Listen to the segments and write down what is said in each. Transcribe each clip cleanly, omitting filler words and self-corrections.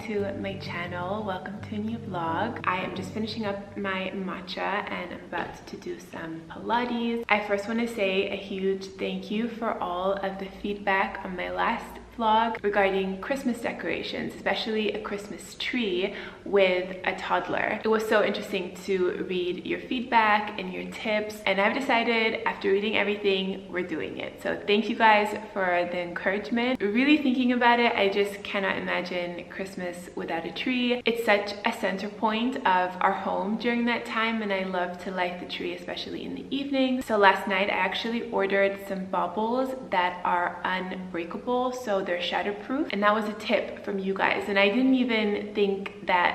to my channel. Welcome to a new vlog. I am just finishing up my matcha and I'm about to do some Pilates. I first want to say a huge thank you for all of the feedback on my last vlog regarding Christmas decorations, especially a Christmas tree with a toddler. It was so interesting to read your feedback and your tips, and I've decided after reading everything, we're doing it. So thank you guys for the encouragement. Really thinking about it, I just cannot imagine Christmas without a tree. It's such a center point of our home during that time, and I love to light the tree, especially in the evening. So last night I actually ordered some baubles that are unbreakable, so they're shatterproof, and that was a tip from you guys, and I didn't even think that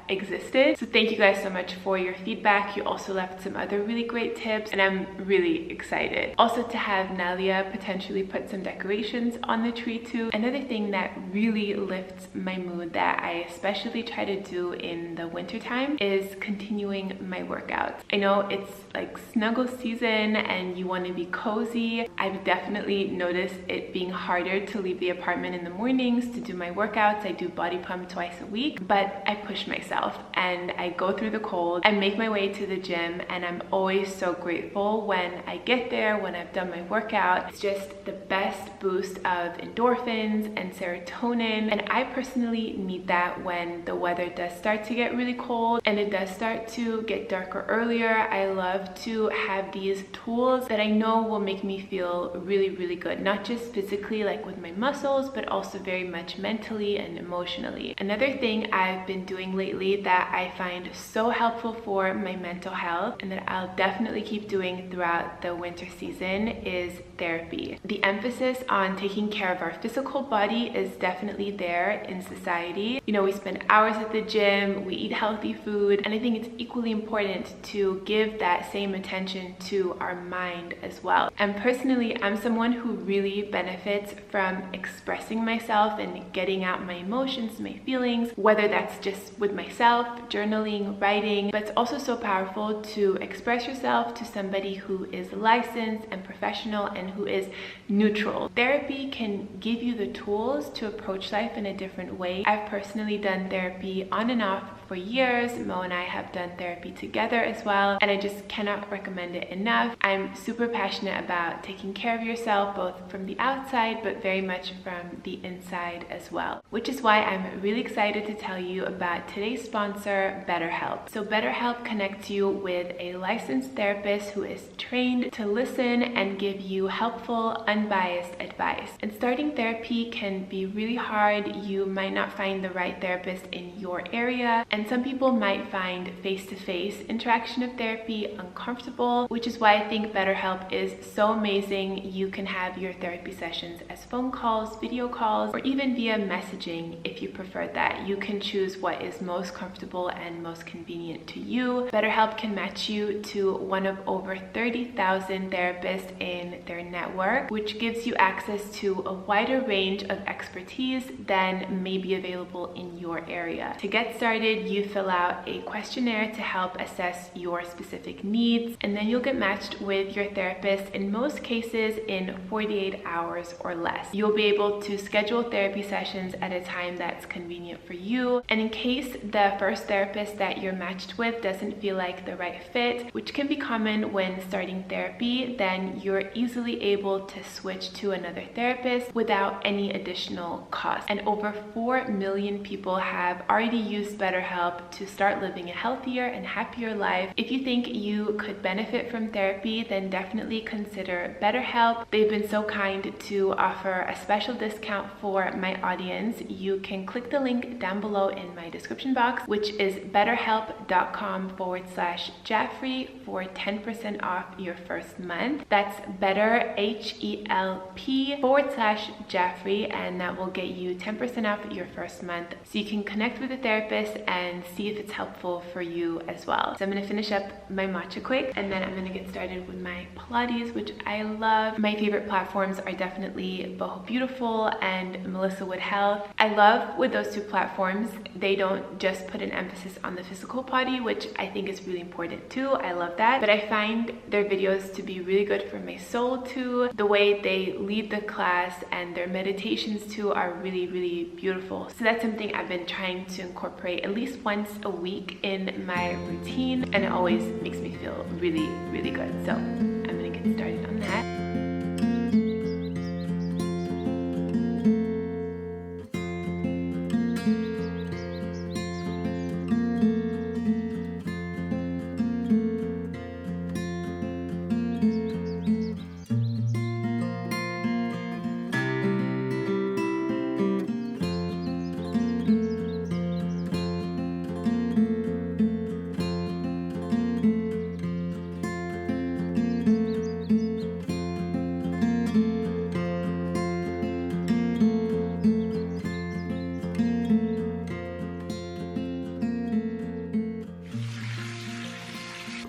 existed. So thank you guys so much for your feedback. You also left some other really great tips, and I'm really excited. Also to have Nalia potentially put some decorations on the tree too. Another thing that really lifts my mood that I especially try to do in the winter time is continuing my workouts. I know it's like snuggle season and you want to be cozy. I've definitely noticed it being harder to leave the apartment in the mornings to do my workouts. I do body pump twice a week, but I push myself and I go through the cold. I make my way to the gym, and I'm always so grateful when I get there, when I've done my workout. It's just the best boost of endorphins and serotonin, and I personally need that when the weather does start to get really cold and it does start to get darker earlier. I love to have these tools that I know will make me feel really good, not just physically like with my muscles, but also very much mentally and emotionally. Another thing I've been doing lately that I find so helpful for my mental health, and that I'll definitely keep doing throughout the winter season, is therapy. The emphasis on taking care of our physical body is definitely there in society. You know, we spend hours at the gym, we eat healthy food, and I think it's equally important to give that same attention to our mind as well. And personally, I'm someone who really benefits from expressing myself and getting out my emotions, my feelings, whether that's just with myself, journaling, writing, but it's also so powerful to express yourself to somebody who is licensed and professional and who is neutral. Therapy can give you the tools to approach life in a different way. I've personally done therapy on and off for years. Mo and I have done therapy together as well, and I just cannot recommend it enough. I'm super passionate about taking care of yourself, both from the outside but very much from the inside as well, which is why I'm really excited to tell you about today's sponsor, BetterHelp. So BetterHelp connects you with a licensed therapist who is trained to listen and give you helpful, unbiased advice. And starting therapy can be really hard. You might not find the right therapist in your area, and some people might find face-to-face interaction of therapy uncomfortable, which is why I think BetterHelp is so amazing. You can have your therapy sessions as phone calls, video calls, or even via messaging if you prefer that. You can choose what is most comfortable and most convenient to you. BetterHelp can match you to one of over 30,000 therapists in their network, which gives you access to a wider range of expertise than may be available in your area. To get started, you fill out a questionnaire to help assess your specific needs, and then you'll get matched with your therapist in most cases in 48 hours or less. You'll be able to schedule therapy sessions at a time that's convenient for you, and in case the first therapist that you're matched with doesn't feel like the right fit, which can be common when starting therapy, then you're easily able to switch to another therapist without any additional cost. And over 4 million people have already used BetterHelp to start living a healthier and happier life. If you think you could benefit from therapy, then definitely consider BetterHelp. They've been so kind to offer a special discount for my audience. You can click the link down below in my description box, which is betterhelp.com/Jaffrey for 10% off your first month. That's betterhelp.com/Jaffrey, and that will get you 10% off your first month. So you can connect with a therapist and and see if it's helpful for you as well. So I'm gonna finish up my matcha quick, and then I'm gonna get started with my Pilates, which I love. My favorite platforms are definitely Boho Beautiful and Melissa Wood Health. I love with those two platforms, they don't just put an emphasis on the physical body, which I think is really important too. I love that, but I find their videos to be really good for my soul too. The way they lead the class and their meditations too are really, really beautiful. So that's something I've been trying to incorporate at least once a week in my routine, and it always makes me feel really, really good. So I'm gonna get started on that.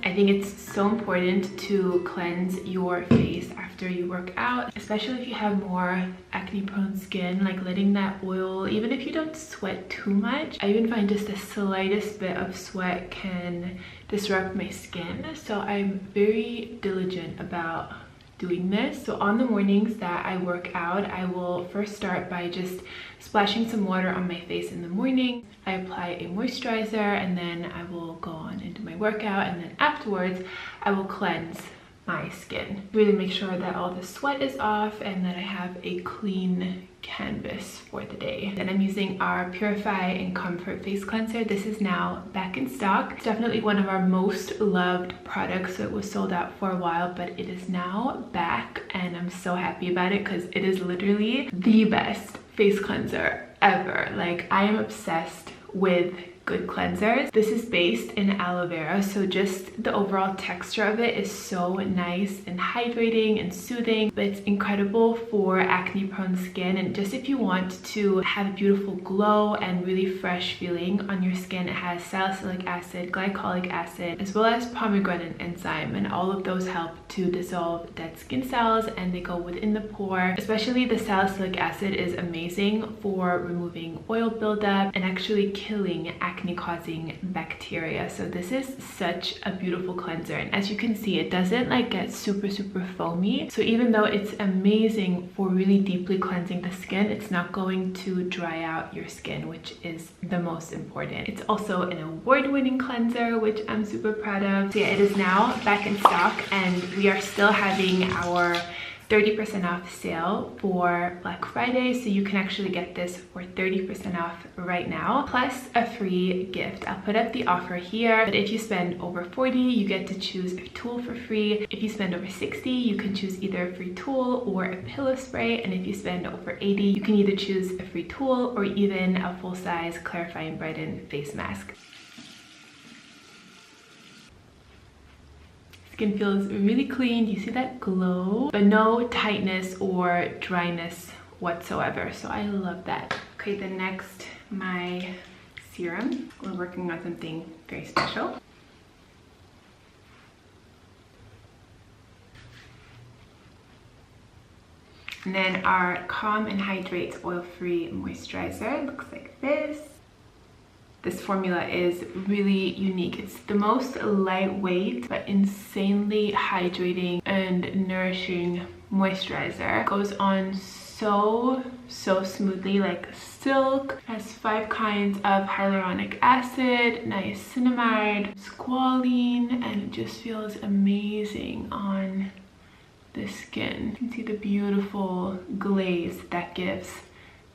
I think it's so important to cleanse your face after you work out, especially if you have more acne prone skin, like letting that oil, even if you don't sweat too much. I even find just the slightest bit of sweat can disrupt my skin. So I'm very diligent about doing this. So on the mornings that I work out, I will first start by just splashing some water on my face in the morning. I apply a moisturizer, and then I will go on into my workout, and then afterwards I will cleanse my skin. Really make sure that all the sweat is off and that I have a clean canvas for the day. Then I'm using our Purify and Comfort Face Cleanser. This is now back in stock. It's definitely one of our most loved products. So it was sold out for a while, but it is now back, and I'm so happy about it because it is literally the best face cleanser ever. Like, I am obsessed with good cleansers. This is based in aloe vera, so just the overall texture of it is so nice and hydrating and soothing, but it's incredible for acne prone skin. And just if you want to have a beautiful glow and really fresh feeling on your skin, it has salicylic acid, glycolic acid, as well as pomegranate enzyme, and all of those help to dissolve dead skin cells, and they go within the pore. Especially the salicylic acid is amazing for removing oil buildup and actually killing acne causing bacteria. So this is such a beautiful cleanser, and as you can see, it doesn't like get super foamy. So even though it's amazing for really deeply cleansing the skin, it's not going to dry out your skin, which is the most important. It's also an award-winning cleanser, which I'm super proud of. So yeah, it is now back in stock, and we are still having our 30% off sale for Black Friday, so you can actually get this for 30% off right now, plus a free gift. I'll put up the offer here, but if you spend over 40, you get to choose a tool for free. If you spend over 60, you can choose either a free tool or a pillow spray, and if you spend over 80, you can either choose a free tool or even a full-size Clarify and Brighten face mask. Skin feels really clean. You see that glow, but no tightness or dryness whatsoever. So I love that. Okay, then next, my serum. We're working on something very special. And then our Calm and Hydrate oil-free moisturizer looks like this. This formula is really unique. It's the most lightweight but insanely hydrating and nourishing moisturizer. It goes on so smoothly like silk. It has 5 kinds of hyaluronic acid, niacinamide, squalene, and it just feels amazing on the skin. You can see the beautiful glaze that gives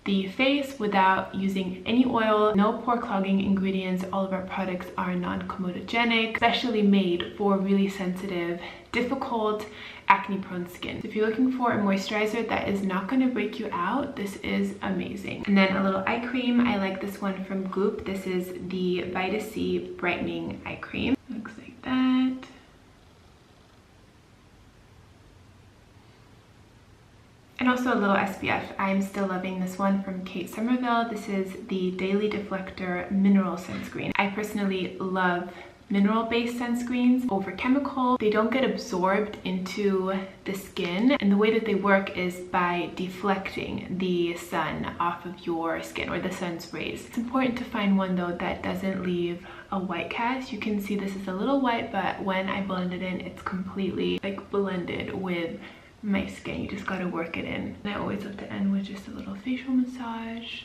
the face without using any oil. No pore clogging ingredients. All of our products are non-comedogenic, specially made for really sensitive, difficult, acne prone skin. So if you're looking for a moisturizer that is not going to break you out, this is amazing. And then a little eye cream. I like this one from Goop. This is the Vita C Brightening Eye Cream. Looks like that. I And also a little SPF. I'm still loving this one from Somerville. This is the Daily Deflector Mineral Sunscreen. I personally love mineral-based sunscreens over chemical. They don't get absorbed into the skin, and the way that they work is by deflecting the sun off of your skin, or the sun's rays. It's important to find one though that doesn't leave a white cast. You can see this is a little white, but when I blend it in, it's completely like blended with my skin. You just gotta work it in. And I always love to end with just a little facial massage.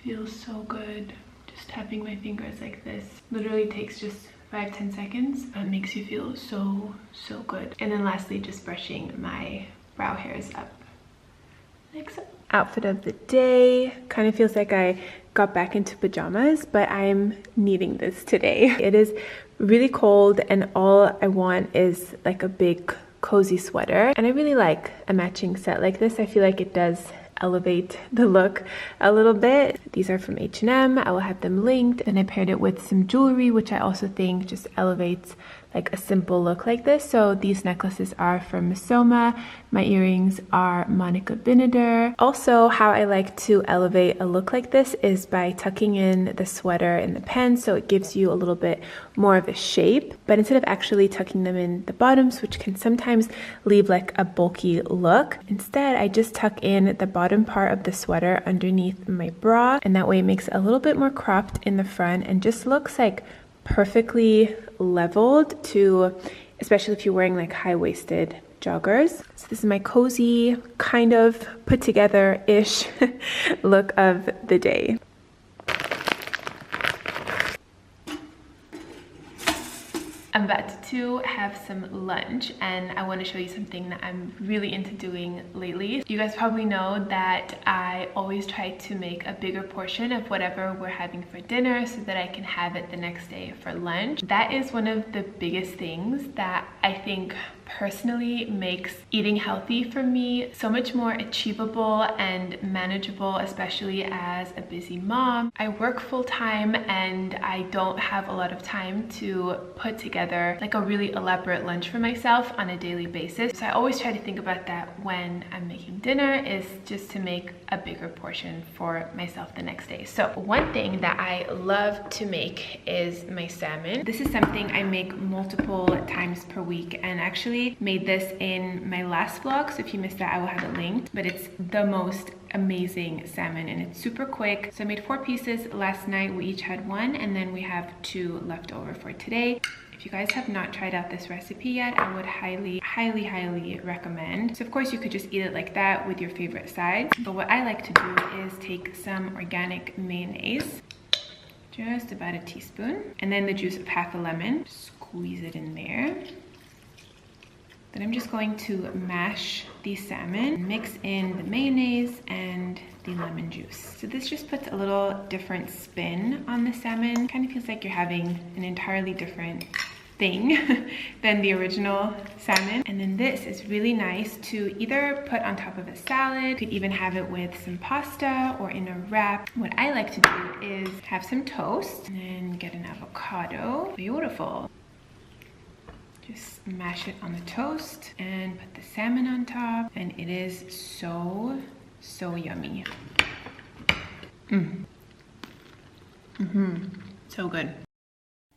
Feels so good. Just tapping my fingers like this. Literally takes just 5-10 seconds, but it makes you feel so good. And then lastly, just brushing my brow hairs up like so. Outfit of the day. Kind of feels like I got back into pajamas, but I'm needing this today. It is really cold and all I want is like a big cozy sweater, and I really like a matching set like this. I feel like it does elevate the look a little bit. These are from H&M. I will have them linked. Then I paired it with some jewelry, which I also think just elevates like a simple look like this. So these necklaces are from Soma. My earrings are Monica Vinader. Also, how I like to elevate a look like this is by tucking in the sweater in the pants, so it gives you a little bit more of a shape. But instead of actually tucking them in the bottoms, which can sometimes leave like a bulky look, instead I just tuck in the bottom part of the sweater underneath my bra, and that way it makes it a little bit more cropped in the front and just looks like perfectly leveled to, especially if you're wearing like high-waisted joggers. So this is my cozy, kind of put together-ish look of the day. I'm about to have some lunch, and I want to show you something that I'm really into doing lately. You guys probably know that I always try to make a bigger portion of whatever we're having for dinner so that I can have it the next day for lunch. That is one of the biggest things that I think personally makes eating healthy for me so much more achievable and manageable, especially as a busy mom. I work full-time and I don't have a lot of time to put together like a really elaborate lunch for myself on a daily basis. So I always try to think about that when I'm making dinner, is just to make a bigger portion for myself the next day. So one thing that I love to make is my salmon. This is something I make multiple times per week, and actually made this in my last vlog, so if you missed that, I will have it linked. But it's the most amazing salmon and it's super quick. So I made 4 pieces last night. We each had 1, and then we have 2 left over for today. If you guys have not tried out this recipe yet, I would highly recommend. So of course you could just eat it like that with your favorite sides, but what I like to do is take some organic mayonnaise, just about a teaspoon, and then the juice of half a lemon, squeeze it in there. Then I'm just going to mash the salmon, mix in the mayonnaise and the lemon juice. So this just puts a little different spin on the salmon. Kind of feels like you're having an entirely different thing than the original salmon. And then this is really nice to either put on top of a salad. You could even have it with some pasta or in a wrap. What I like to do is have some toast and then get an avocado. Beautiful. Just mash it on the toast and put the salmon on top, and it is so yummy. So good.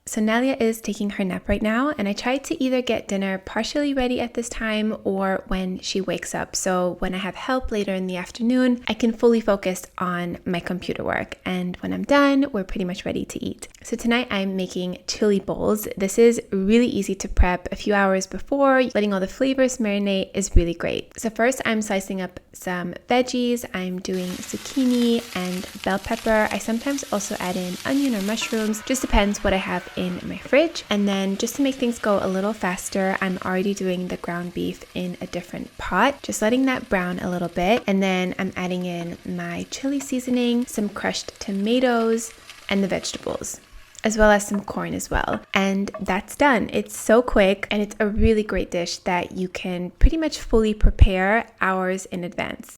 So Nalia is taking her nap right now, and I tried to either get dinner partially ready at this time or when she wakes up. So when I have help later in the afternoon, I can fully focus on my computer work. And when I'm done, we're pretty much ready to eat. So tonight I'm making chili bowls. This is really easy to prep a few hours before. Letting all the flavors marinate is really great. So first I'm slicing up some veggies. I'm doing zucchini and bell pepper. I sometimes also add in onion or mushrooms. Just depends what I have in my fridge. And then just to make things go a little faster, I'm already doing the ground beef in a different pot, just letting that brown a little bit. And then I'm adding in my chili seasoning, some crushed tomatoes, and the vegetables, as well as some corn as well. And that's done. It's so quick, and it's a really great dish that you can pretty much fully prepare hours in advance.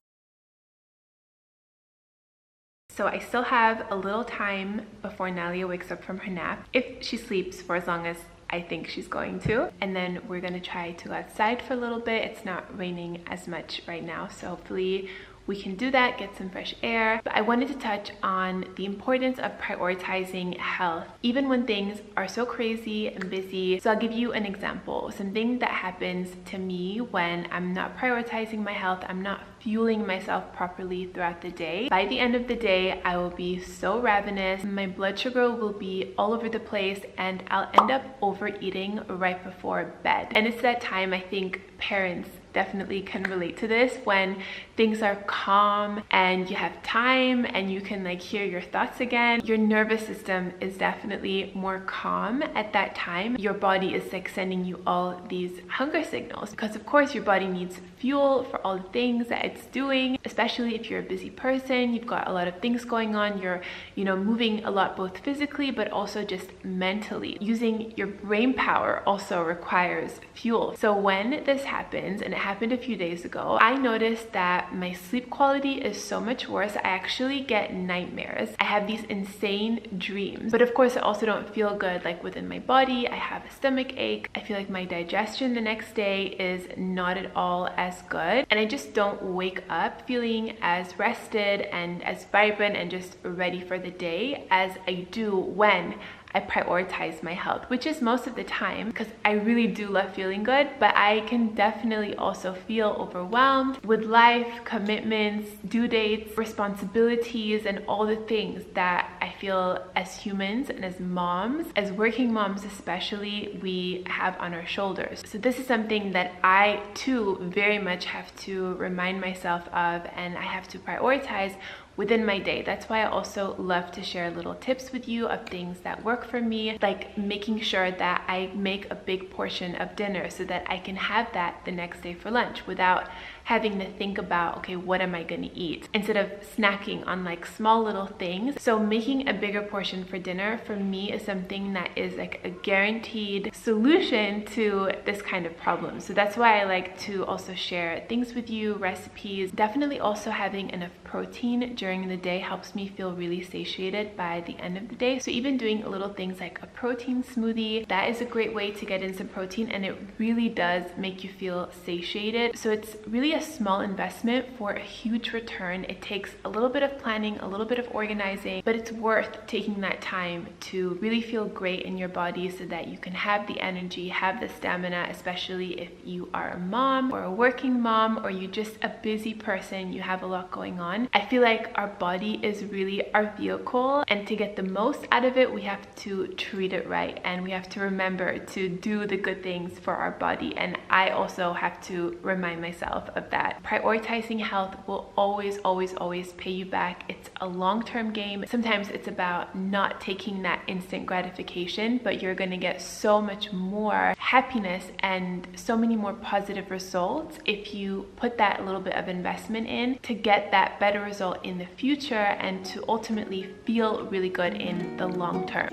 So I still have a little time before Nalia wakes up from her nap, if she sleeps for as long as I think she's going to. And then we're gonna try to go outside for a little bit. It's not raining as much right now, so hopefully we can do that, get some fresh air. But I wanted to touch on the importance of prioritizing health, even when things are so crazy and busy. So I'll give you an example. Something that happens to me when I'm not prioritizing my health, I'm not fueling myself properly throughout the day. By the end of the day, I will be so ravenous. My blood sugar will be all over the place and I'll end up overeating right before bed. And it's that time, I think parents definitely can relate to this, when things are calm and you have time and you can like hear your thoughts again. Your nervous system is definitely more calm at that time. Your body is like sending you all these hunger signals, because of course your body needs fuel for all the things that it's doing, especially if you're a busy person, you've got a lot of things going on, you're moving a lot, both physically but also just mentally. Using your brain power also requires fuel. So when this happens, and it happened a few days ago, I noticed that my sleep quality is so much worse. I actually get nightmares. I have these insane dreams, but of course I also don't feel good like within my body. I have a stomach ache. I feel like my digestion the next day is not at all as good, and I just don't wake up feeling as rested and as vibrant and just ready for the day as I do when I prioritize my health, which is most of the time, because I really do love feeling good, but I can definitely also feel overwhelmed with life, commitments, due dates, responsibilities, and all the things that I feel as humans and as moms, as working moms especially, we have on our shoulders. So this is something that I too very much have to remind myself of, and I have to prioritize within my day. That's why I also love to share little tips with you of things that work for me, like making sure that I make a big portion of dinner so that I can have that the next day for lunch without having to think about, okay, what am I gonna eat, instead of snacking on like small little things. So making a bigger portion for dinner for me is something that is like a guaranteed solution to this kind of problem. So that's why I like to also share things with you, recipes. Definitely also having enough protein during the day helps me feel really satiated by the end of the day. So even doing little things like a protein smoothie, that is a great way to get in some protein, and it really does make you feel satiated. So it's really a small investment for a huge return. It takes a little bit of planning, a little bit of organizing, but it's worth taking that time to really feel great in your body so that you can have the energy, have the stamina, especially if you are a mom or a working mom, or you're just a busy person, you have a lot going on. I feel like our body is really our vehicle, and to get the most out of it, we have to treat it right, and we have to remember to do the good things for our body. And I also have to remind myself of that. Prioritizing health will always, always, always pay you back. It's a long-term game. Sometimes it's about not taking that instant gratification, but you're gonna get so much more happiness and so many more positive results if you put that little bit of investment in to get that better result in the future and to ultimately feel really good in the long term.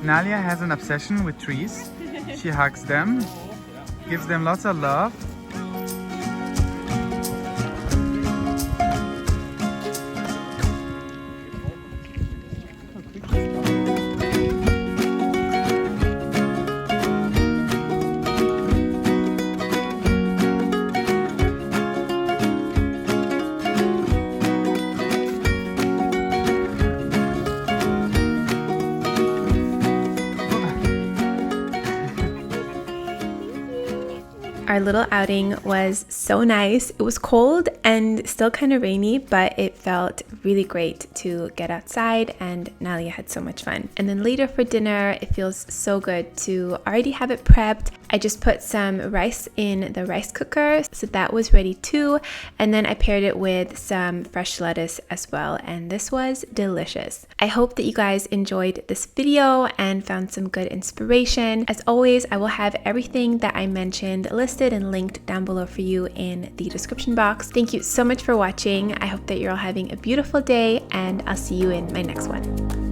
Nalia has an obsession with trees. She hugs them, gives them lots of love. Our little outing was so nice. It was cold and still kind of rainy, but it felt really great to get outside, and Nalia had so much fun. And then later for dinner, it feels so good to already have it prepped. I just put some rice in the rice cooker, so that was ready too. And then I paired it with some fresh lettuce as well, and this was delicious. I hope that you guys enjoyed this video and found some good inspiration. As always, I will have everything that I mentioned listed and linked down below for you in the description box. Thank you so much for watching. I hope that you're all having a beautiful day, and I'll see you in my next one.